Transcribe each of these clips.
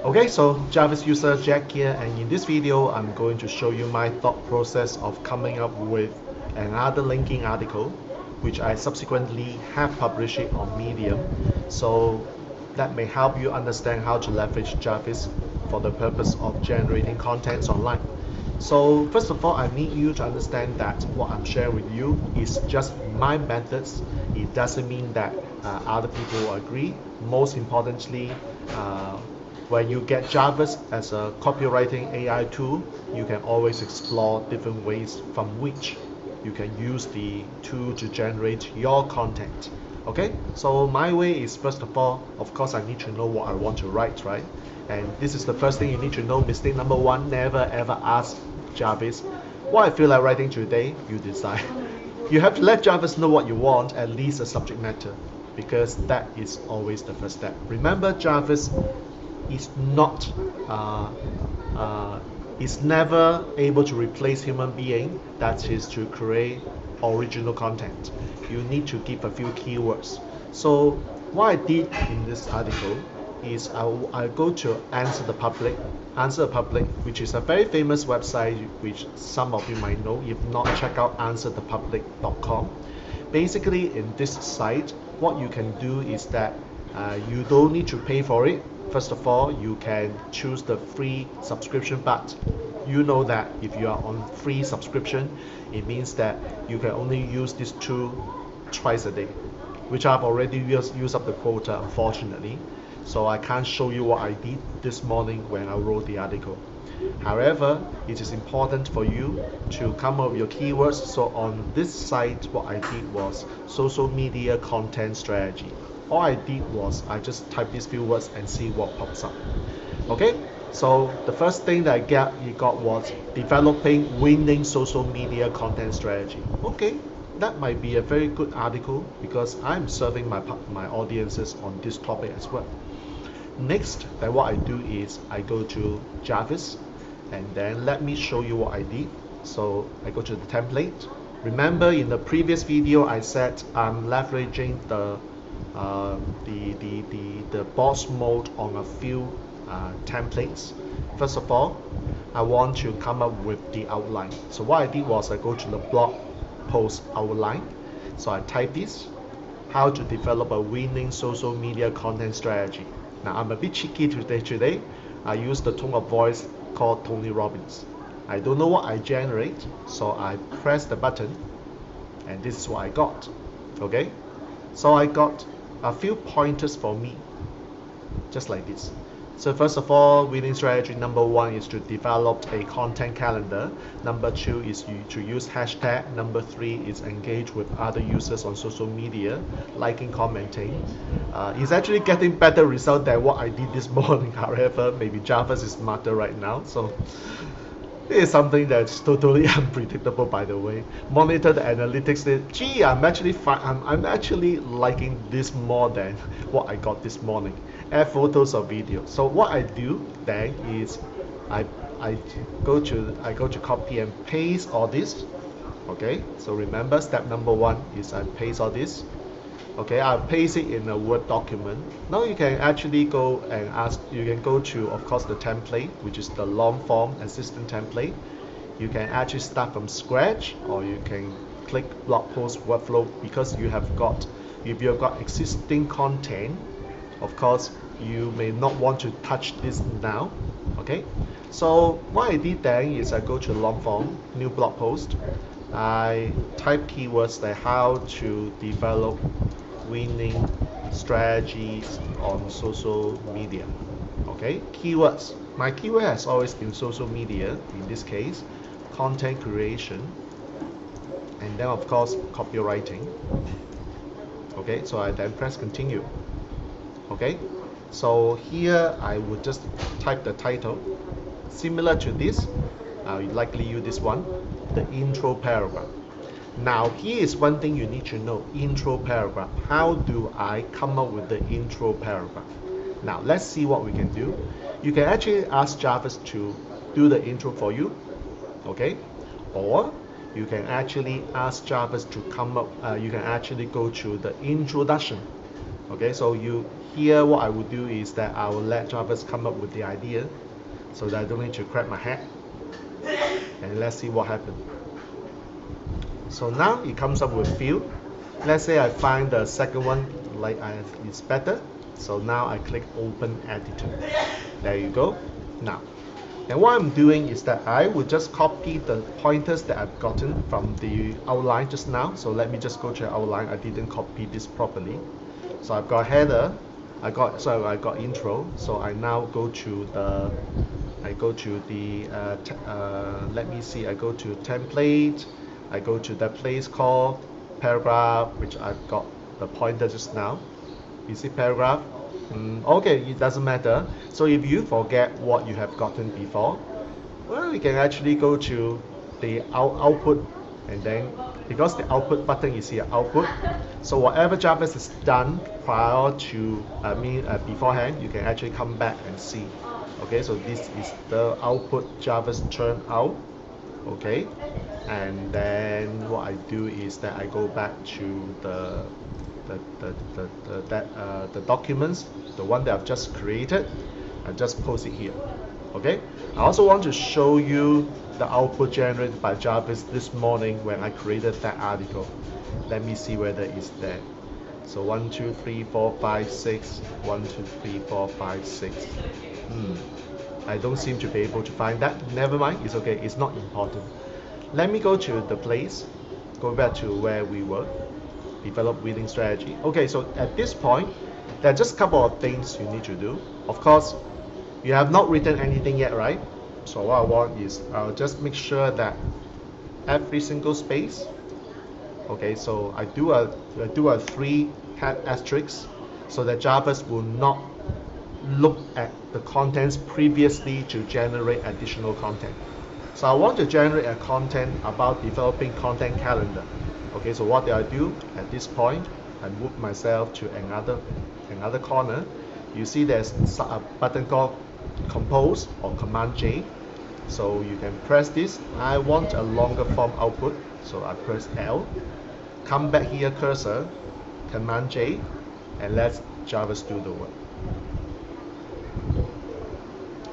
Okay, so Jarvis user Jack here, and in this video I'm going to show you my thought process of coming up with another linking article which I subsequently have published it on Medium, so that may help you understand how to leverage Jarvis for the purpose of generating contents online. So first of all, I need you to understand that what I'm sharing with you is just my methods. It doesn't mean that other people will agree. Most importantly, when you get Jarvis as a copywriting AI tool, you can always explore different ways from which you can use the tool to generate your content. Okay, so my way is, first of all, of course, I need to know what I want to write, right? And this is the first thing you need to know. Mistake number one: never ever ask Jarvis what I feel like writing today. You decide. You have to let Jarvis know what you want, at least a subject matter, because that is always the first step. Remember, Jarvis is not is never able to replace human being. That is to create original content. You need to give a few keywords. So what I did in this article is I go to Answer the Public, which is a very famous website which some of you might know. If not, check out answerthepublic.com. Basically, in this site, what you can do is that you don't need to pay for it. First of all, you can choose the free subscription, but you know that if you are on free subscription, it means that you can only use this tool twice a day, which I've already used up the quota, unfortunately. So I can't show you what I did this morning when I wrote the article. However, it is important for you to come up with your keywords. So on this site, what I did was social media content strategy. All I did was I just type these few words and see what pops up. Okay, so the first thing that I got was developing winning social media content strategy. Okay, that might be a very good article because I'm serving my audiences on this topic as well. Next, then what I do is I go to Jarvis, and then let me show you what I did. So I go to the template. Remember, in the previous video I said I'm leveraging the boss mode on a few templates. First of all, I want to come up with the outline. So what I did was I go to the blog post outline. So I type this: how to develop a winning social media content strategy. Now I'm a bit cheeky today. I use the tone of voice called Tony Robbins. I don't know what I generate, so I press the button, and this is what I got. Okay, so I got a few pointers for me, just like this. So first of all, winning strategy number one is to develop a content calendar. Number two is to use hashtag. Number three is engage with other users on social media, liking, commenting. It's actually getting better result than what I did this morning. However, maybe Jarvis is smarter right now, so it is something that's totally unpredictable, by the way. Monitor the analytics. Gee, I'm actually liking this more than what I got this morning. Add photos or videos. So what I do then is I go to copy and paste all this. Okay, so remember, step number one is I paste all this. Okay, I'll paste it in a Word document. Now you can actually go and you can go to, of course, the template, which is the long form assistant template. You can actually start from scratch, or you can click blog post workflow, because if you have got existing content, of course, you may not want to touch this now. Okay, so what I did then is I go to long form, new blog post. I type keywords like how to develop winning strategies on social media. Okay, keywords. My keyword has always been social media, in this case, content creation, and then of course copywriting. Okay, so I then press continue. Okay, so here I would just type the title, similar to this. Likely use this one, the intro paragraph. Now here is one thing you need to know: intro paragraph. How do I come up with the intro paragraph? Now let's see what we can do. You can actually ask Jarvis to do the intro for you, okay? Or you can actually ask Jarvis to come up, you can actually go to the introduction. Okay, so here what I would do is that I will let Jarvis come up with the idea so that I don't need to crack my head, and let's see what happens. So now it comes up with few. Let's say I find the second one like is better. So now I click open editor. There you go. Now, and what I'm doing is that I will just copy the pointers that I've gotten from the outline just now. So let me just go to the outline. I didn't copy this properly. So I've got header, I got intro. So I now go to the, let me see, I go to template, I go to the place called paragraph, which I've got the pointer just now. You see paragraph? Okay, it doesn't matter. So if you forget what you have gotten before, well, you can actually go to the output, and then because the output button is here, output. So whatever Jarvis has done prior to, beforehand, you can actually come back and see. Okay, so this is the output Jarvis turned out. Okay, and then what I do is that I go back to the documents, the one that I've just created, I just post it here. Okay, I also want to show you the output generated by Jarvis this morning when I created that article. Let me see whether it's there. So 1 2 3 4 5 6 1 2 3 4 5 6. I don't seem to be able to find that. Never mind, it's okay, it's not important. Let me go to the place, go back to where we were, develop winning strategy. Okay, so at this point, there are just a couple of things you need to do. Of course, you have not written anything yet, right? So what I want is, I'll just make sure that every single space, okay, so I do a 3 asterisks so that Jarvis will not look at the contents previously to generate additional content. So I want to generate a content about developing content calendar. Okay, so what do I do at this point? I move myself to another corner. You see there's a button called compose or command J. So you can press this. I want a longer form output, so I press L. Come back here, cursor, command J, and let Jarvis do the work.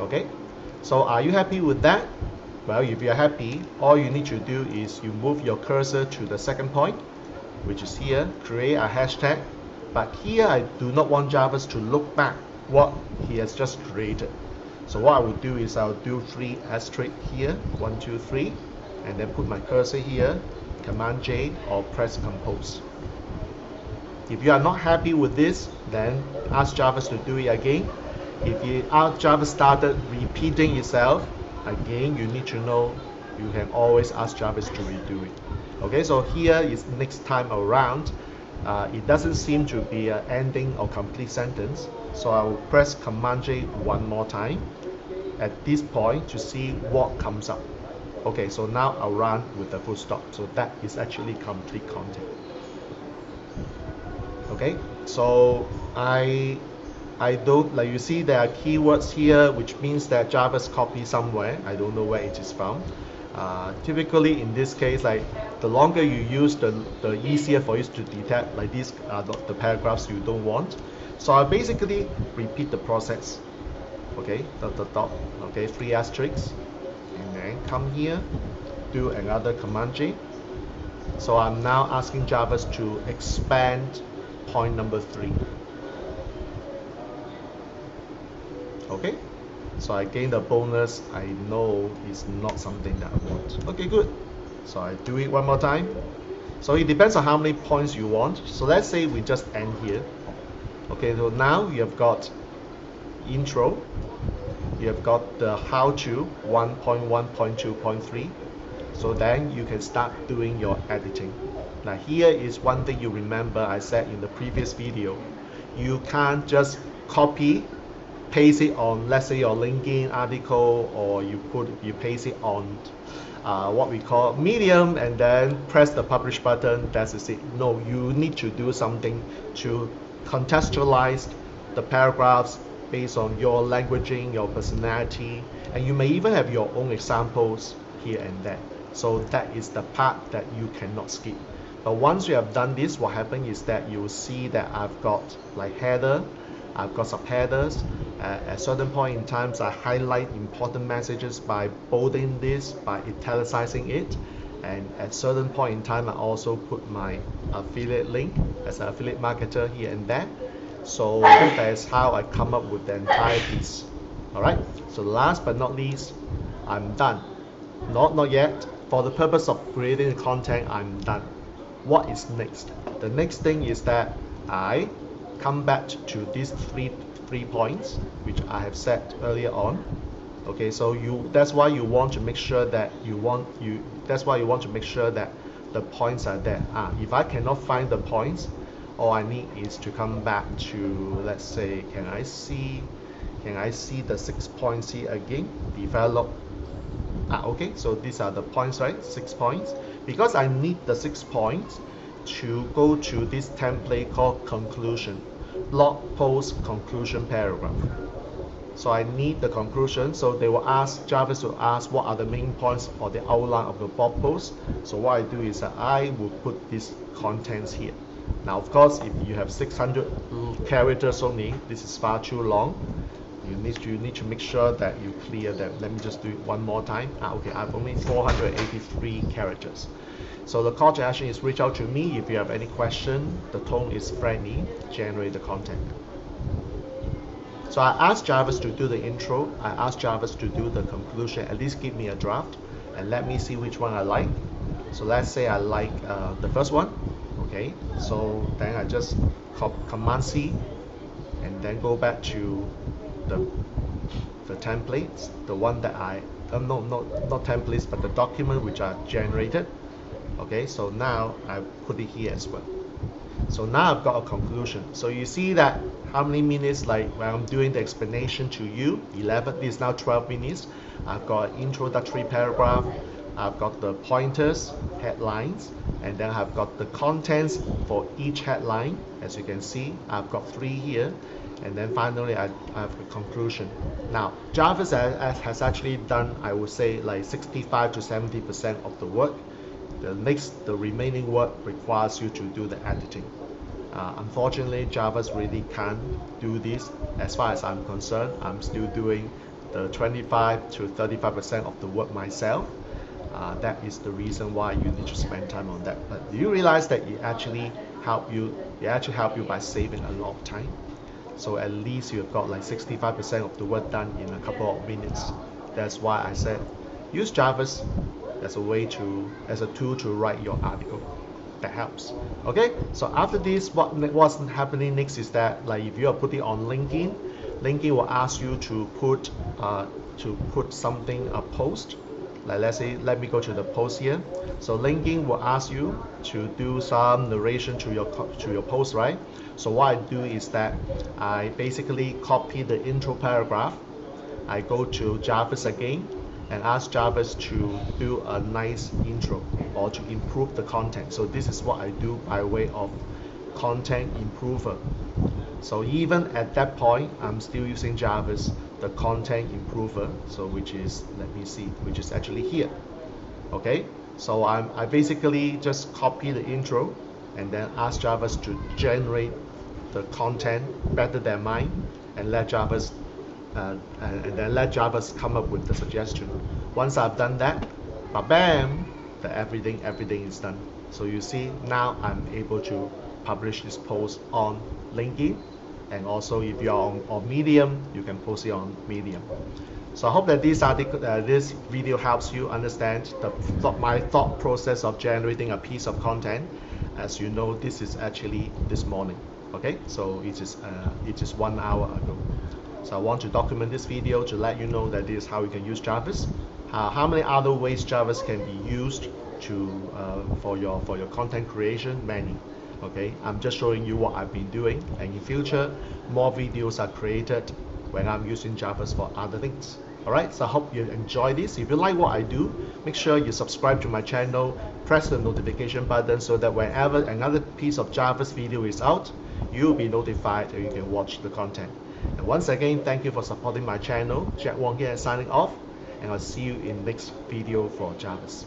Okay, so are you happy with that? Well, if you're happy, all you need to do is you move your cursor to the second point, which is here, create a hashtag. But here I do not want Jarvis to look back what he has just created. So what I would do is I'll do 3 asterisks here, 1 2 3, and then put my cursor here, command J, or press compose. If you are not happy with this, then ask Jarvis to do it again. If Jarvis started repeating itself, again, you need to know you can always ask Jarvis to redo it. Okay, so here is next time around. It doesn't seem to be an ending or complete sentence, so I will press Command J one more time at this point to see what comes up. Okay, so now I'll run with the full stop. So that is actually complete content. Okay, so I don't, like you see there are keywords here, which means that Jarvis copy somewhere. I don't know where it is from. Typically in this case, like the longer you use, the easier for you to detect like these are the paragraphs you don't want. So I basically repeat the process. Okay, okay, 3 asterisks, and then come here, do another command J. So I'm now asking Jarvis to expand point number 3. Okay, so I gain the bonus. I know it's not something that I want. Okay, good. So I do it one more time. So it depends on how many points you want. So let's say we just end here. Okay, so now you have got intro, you have got the how to 1.1.2.3. So then you can start doing your editing. Now here is one thing you remember I said in the previous video. You can't just copy, paste it on, let's say, your LinkedIn article, or you paste it on what we call Medium, and then press the publish button. That's it. No, you need to do something to contextualize the paragraphs based on your languaging, your personality, and you may even have your own examples here and there. So that is the part that you cannot skip. But once you have done this, what happens is that you will see that I've got like header, I've got subheaders. At certain point in times, I highlight important messages by bolding this, by italicizing it. And at certain point in time, I also put my affiliate link as an affiliate marketer here and there. So that is how I come up with the entire piece. Alright, so last but not least, I'm done. Not yet. For the purpose of creating the content, I'm done. What is next? The next thing is that I come back to these three points which I have set earlier on. Okay, so that's why you want to make sure that that's why you want to make sure that the points are there. If I cannot find the points, all I need is to come back to, let's say, can I see the 6 points here again? Develop. Okay, so these are the points, right? 6 points. Because I need the 6 points to go to this template called conclusion, blog post conclusion paragraph. So I need the conclusion. So they will ask, Jarvis will ask, what are the main points or the outline of the blog post. So what I do is that I will put these contents here. Now, of course, if you have 600 characters only, this is far too long. You need to make sure that you clear them. Let me just do it one more time. Okay, I have only 483 characters. So the call to action is reach out to me if you have any question. The tone is friendly. Generate the content. So I asked Jarvis to do the intro. I asked Jarvis to do the conclusion. At least give me a draft and let me see which one I like. So let's say I like the first one. Okay, so then I just Command C and then go back to the templates, the one that not templates, but the document which are generated. Okay, so now I put it here as well. So now I've got a conclusion. So you see that how many minutes, like when I'm doing the explanation to you, 11, this is now 12 minutes. I've got an introductory paragraph, I've got the pointers, headlines, and then I've got the contents for each headline. As you can see, I've got 3 here. And then finally, I have the conclusion. Now, Jarvis has actually done, I would say, like 65 to 70% of the work. The remaining work requires you to do the editing. Unfortunately, Jarvis really can't do this. As far as I'm concerned, I'm still doing the 25 to 35% of the work myself. That is the reason why you need to spend time on that. But do you realize that it actually help you by saving a lot of time? So at least you've got like 65% of the work done in a couple of minutes. That's why I said use Jarvis as a tool to write your article. That helps. Okay, so after this, what's happening next is that, like, if you are putting on LinkedIn, LinkedIn will ask you to put something, a post. Like, let's say, let me go to the post here. So LinkedIn will ask you to do some narration to your post, right? So what I do is that I basically copy the intro paragraph. I go to Jarvis again and ask Jarvis to do a nice intro or to improve the content. So this is what I do by way of content improver. So even at that point, I'm still using Jarvis, the content improver. So which is, let me see, which is actually here. Okay, so I basically just copy the intro and then ask Jarvis to generate the content better than mine, and let Jarvis come up with the suggestion. Once I've done that, bam, everything is done. So you see, now I'm able to publish this post on LinkedIn, and also if you're on Medium, you can post it on Medium. So I hope that this video helps you understand my thought process of generating a piece of content. As you know, this is actually this morning. Okay, so it is 1 hour ago. So I want to document this video to let you know that this is how you can use Jarvis. How many other ways Jarvis can be used for your content creation? Many. Okay, I'm just showing you what I've been doing, and in future more videos are created when I'm using Jarvis for other things. Alright, so I hope you enjoy this. If you like what I do, make sure you subscribe to my channel, press the notification button so that whenever another piece of Jarvis video is out, you'll be notified and you can watch the content. And once again, thank you for supporting my channel. Jack Wong here signing off, and I'll see you in next video for Jarvis.